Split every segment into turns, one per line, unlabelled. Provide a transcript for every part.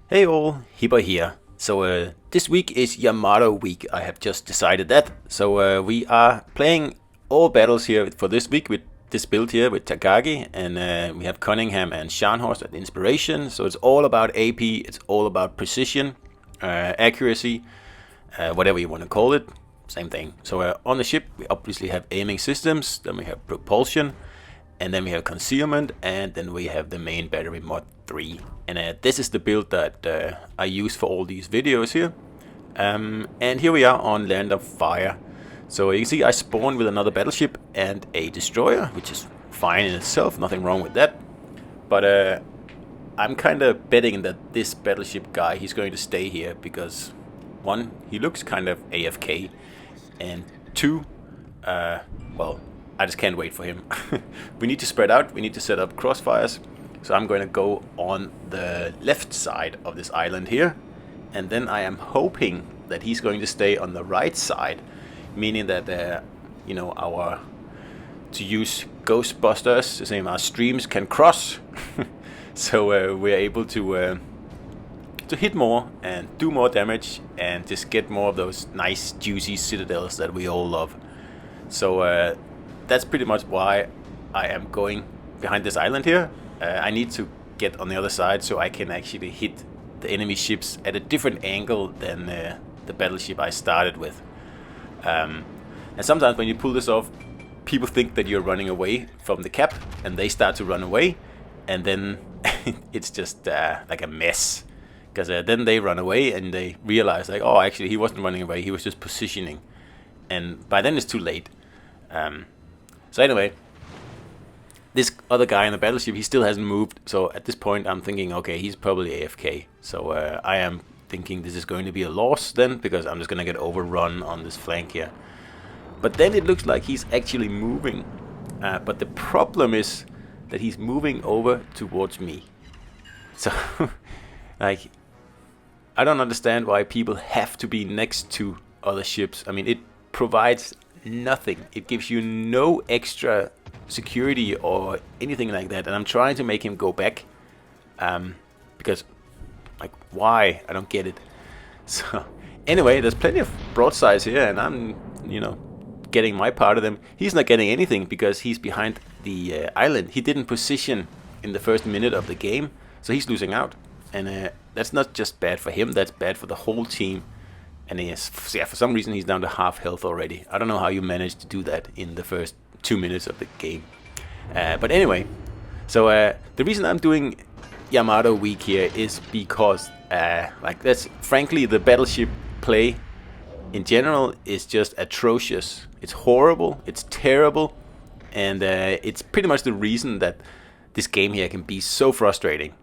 Hey all, Hipper here. So this week is Yamato week. I have just decided that. So we are playing all battles here for this week with this build here with Takagi, and we have Cunningham and Scharnhorst at inspiration. So it's all about AP. It's all about precision, accuracy, whatever you want to call it. Same thing. So on the ship we obviously have aiming systems. Then we have propulsion. And then we have concealment, and then we have the main battery mod 3. And this is the build that I use for all these videos here. And here we are on Land of Fire. So you can see I spawned with another battleship and a destroyer, which is fine in itself, nothing wrong with that. But I'm kind of betting that this battleship guy, he's going to stay here because, one, he looks kind of AFK, and two, well, I just can't wait for him. We need to spread out, we need to set up crossfires. So I'm going to go on the left side of this island here. And then I am hoping that he's going to stay on the right side. Meaning that, you know, to use Ghostbusters, the same, our streams can cross. So we're able to hit more and do more damage. And just get more of those nice juicy citadels that we all love. So that's pretty much why I am going behind this island here. I need to get on the other side so I can actually hit the enemy ships at a different angle than the battleship I started with. And sometimes when you pull this off, people think that you're running away from the cap, and they start to run away, and then it's just like a mess. Because then they run away and they realize, like, oh, actually he wasn't running away, he was just positioning. And by then it's too late. So anyway, this other guy in the battleship, he still hasn't moved. So at this point, I'm thinking, okay, he's probably AFK. So I am thinking this is going to be a loss then, because I'm just going to get overrun on this flank here. But then it looks like he's actually moving. But the problem is that he's moving over towards me. So, like, I don't understand why people have to be next to other ships. I mean, it provides nothing. It gives you no extra security or anything like that, and I'm trying to make him go back because, like, why? I don't get it. So anyway, there's plenty of broadsides here, and I'm, you know, getting my part of them. He's not getting anything because he's behind the island. He didn't position in the first minute of the game, so he's losing out, and that's not just bad for him, that's bad for the whole team. And for some reason he's down to half health already. I don't know how you managed to do that in the first 2 minutes of the game. But anyway, so the reason I'm doing Yamato week here is because, like, that's frankly, the battleship play in general is just atrocious. It's horrible, it's terrible, and it's pretty much the reason that this game here can be so frustrating.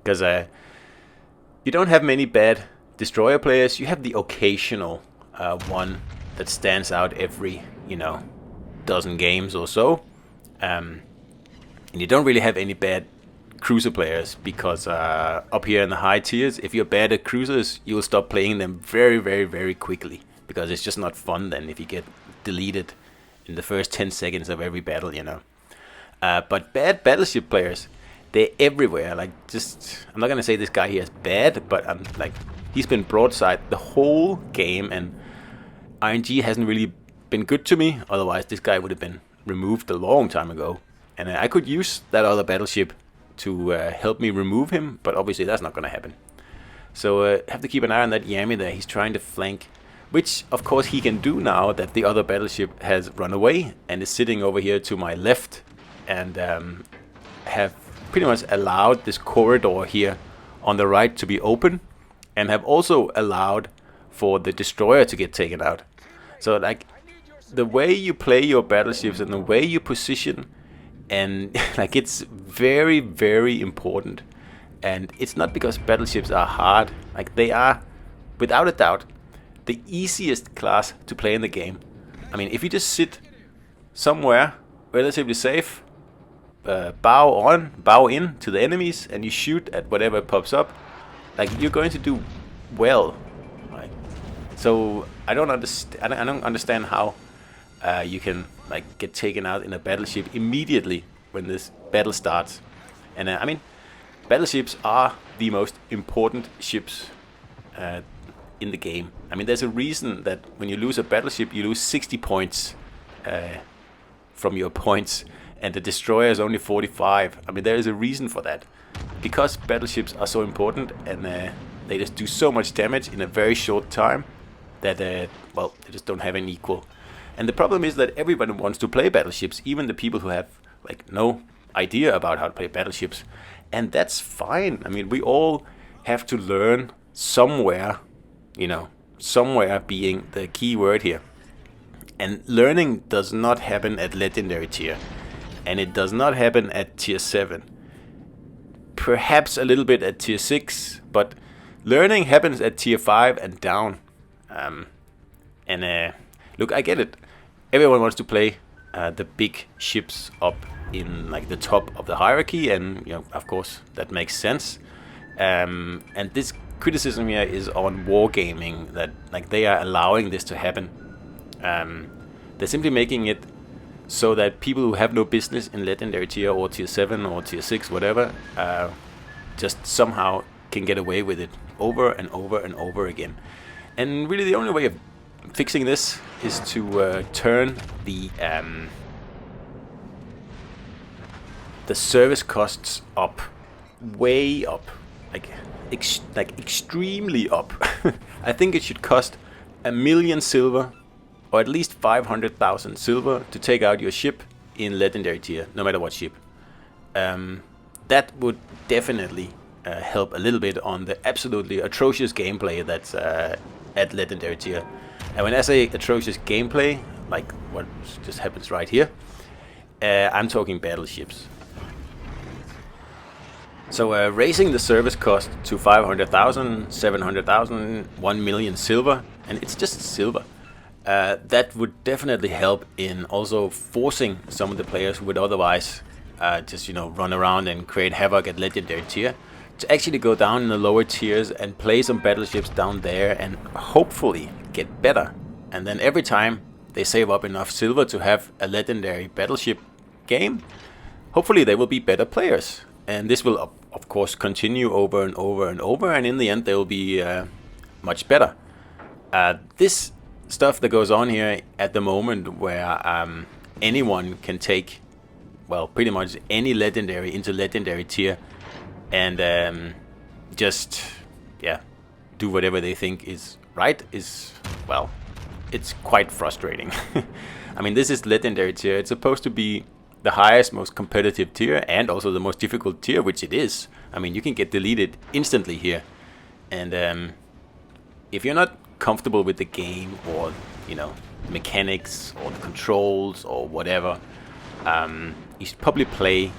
Because you don't have many bad destroyer players. You have the occasional one that stands out every, you know, dozen games or so, and you don't really have any bad cruiser players because up here in the high tiers, if you're bad at cruisers, you will stop playing them very, very, very quickly because it's just not fun then if you get deleted in the first 10 seconds of every battle, you know. But bad battleship players, they're everywhere. Like, just, I'm not gonna say this guy here is bad, but I'm like, he's been broadside the whole game, and RNG hasn't really been good to me. Otherwise, this guy would have been removed a long time ago. And I could use that other battleship to help me remove him, but obviously that's not going to happen. So have to keep an eye on that Yami there. He's trying to flank, which of course he can do now that the other battleship has run away and is sitting over here to my left, and have pretty much allowed this corridor here on the right to be open, and have also allowed for the destroyer to get taken out. So, like, the way you play your battleships and the way you position, and like, it's very, very important. And it's not because battleships are hard. Like, they are, without a doubt, the easiest class to play in the game. I mean, if you just sit somewhere relatively safe, bow in to the enemies, and you shoot at whatever pops up, like, you're going to do well, right? So I don't understand how you can, like, get taken out in a battleship immediately when this battle starts. And I mean, battleships are the most important ships in the game. I mean, there's a reason that when you lose a battleship, you lose 60 points from your points, and the destroyer is only 45. I mean, there is a reason for that. Because battleships are so important, and they just do so much damage in a very short time, that, well, they just don't have an equal. And the problem is that everybody wants to play battleships, even the people who have, like, no idea about how to play battleships. And that's fine. I mean, we all have to learn somewhere, you know, somewhere being the key word here. And learning does not happen at legendary tier. And it does not happen at tier 7. Perhaps a little bit at tier 6, but learning happens at tier 5 and down. Look, I get it. Everyone wants to play the big ships up in like the top of the hierarchy, and you know, of course, that makes sense. And this criticism here is on wargaming, that like they are allowing this to happen. They're simply making it so that people who have no business in legendary tier or tier 7 or tier 6, whatever, just somehow can get away with it over and over and over again. And really the only way of fixing this is to turn the service costs up, way up, like extremely up. I think it should cost 1 million silver, or at least 500,000 silver, to take out your ship in legendary tier, no matter what ship. That would definitely help a little bit on the absolutely atrocious gameplay that's at legendary tier. And when I say atrocious gameplay, like what just happens right here, I'm talking battleships. So raising the service cost to 500,000, 700,000, 1 million silver, and it's just silver. That would definitely help in also forcing some of the players who would otherwise just, you know, run around and create havoc at legendary tier to actually go down in the lower tiers and play some battleships down there and hopefully get better. And then every time they save up enough silver to have a legendary battleship game, hopefully they will be better players. And this will of course continue over and over and over, and in the end they will be much better. This stuff that goes on here at the moment, where anyone can take, well, pretty much any legendary into legendary tier and just, yeah, do whatever they think is right, is, well, it's quite frustrating. I mean, this is legendary tier. It's supposed to be the highest, most competitive tier, and also the most difficult tier, which it is. I mean, you can get deleted instantly here. And if you're not comfortable with the game, or, you know, mechanics or the controls or whatever, you should probably play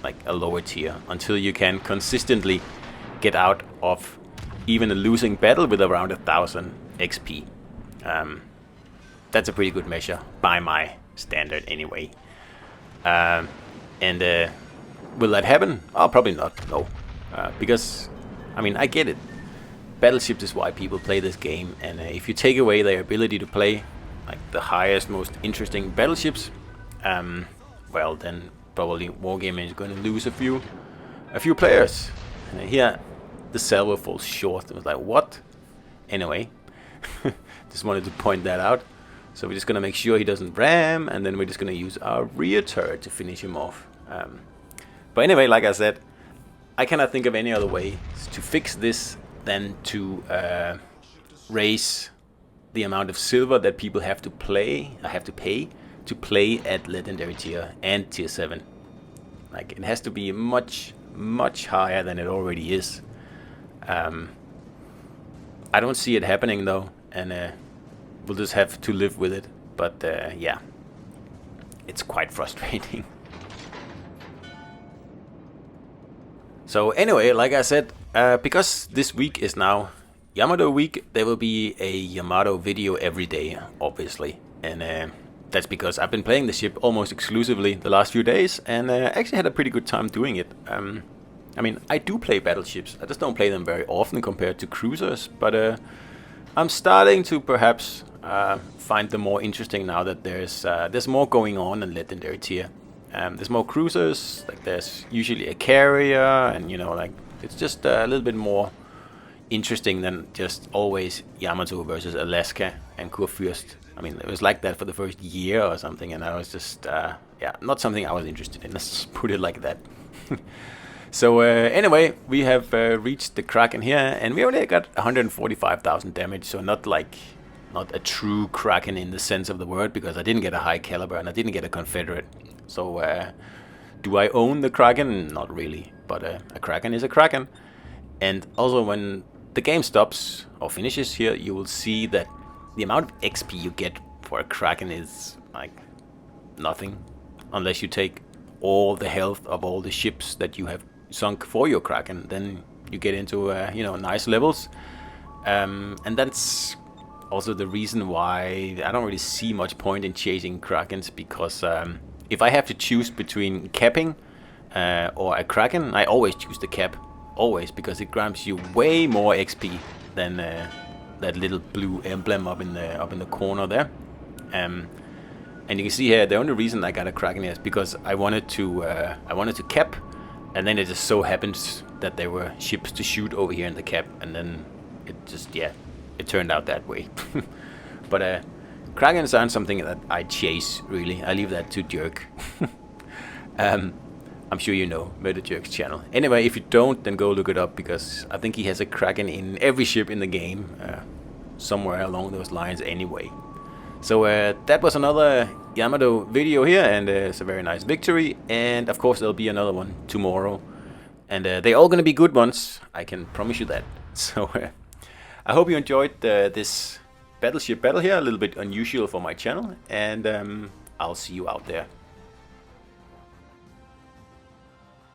like a lower tier until you can consistently get out of even a losing battle with around 1,000 XP. That's a pretty good measure by my standard anyway. Will that happen? Oh, probably not, no. Because, I mean, I get it. Battleships is why people play this game, and if you take away their ability to play like the highest, most interesting battleships, well, then probably wargaming is going to lose a few players. And here, the salvo falls short. It was like, what? Anyway, just wanted to point that out. So we're just going to make sure he doesn't ram, and then we're just going to use our rear turret to finish him off. But anyway, like I said, I cannot think of any other way to fix this than to raise the amount of silver that people have to pay to play at legendary tier and tier 7. Like, it has to be much, much higher than it already is. I don't see it happening though, and we'll just have to live with it. But yeah, it's quite frustrating. So anyway, like I said, because this week is now Yamato week, there will be a Yamato video every day, obviously. And that's because I've been playing the ship almost exclusively the last few days, and actually had a pretty good time doing it. I mean, I do play battleships, I just don't play them very often compared to cruisers, but I'm starting to perhaps find them more interesting now that there's more going on in legendary tier. There's more cruisers, like there's usually a carrier, and, you know, like It's just a little bit more interesting than just always Yamato versus Alaska and Kurfürst. I mean, it was like that for the first year or something, and I was just, yeah, not something I was interested in. Let's just put it like that. So anyway, we have reached the Kraken here, and we only got 145,000 damage, so not a true Kraken in the sense of the word, because I didn't get a high caliber and I didn't get a Confederate. So do I own the Kraken? Not really, but a Kraken is a Kraken. And also when the game stops or finishes here, you will see that the amount of XP you get for a Kraken is like nothing, unless you take all the health of all the ships that you have sunk for your Kraken. Then you get into you know, nice levels, and that's also the reason why I don't really see much point in chasing Krakens, because if I have to choose between capping or a Kraken, I always choose the cap, always, because it grants you way more XP than that little blue emblem up in the corner there. And you can see here the only reason I got a Kraken is because I wanted to cap, and then it just so happens that there were ships to shoot over here in the cap, and then it just, yeah, it turned out that way. But Krakens aren't something that I chase, really. I leave that to Jerk. I'm sure you know Murder Jerk's channel. Anyway, if you don't, then go look it up, because I think he has a Kraken in every ship in the game, somewhere along those lines anyway. So that was another Yamato video here, and it's a very nice victory, and of course there'll be another one tomorrow, and they're all gonna be good ones, I can promise you that. So I hope you enjoyed this battleship battle here, a little bit unusual for my channel, and I'll see you out there.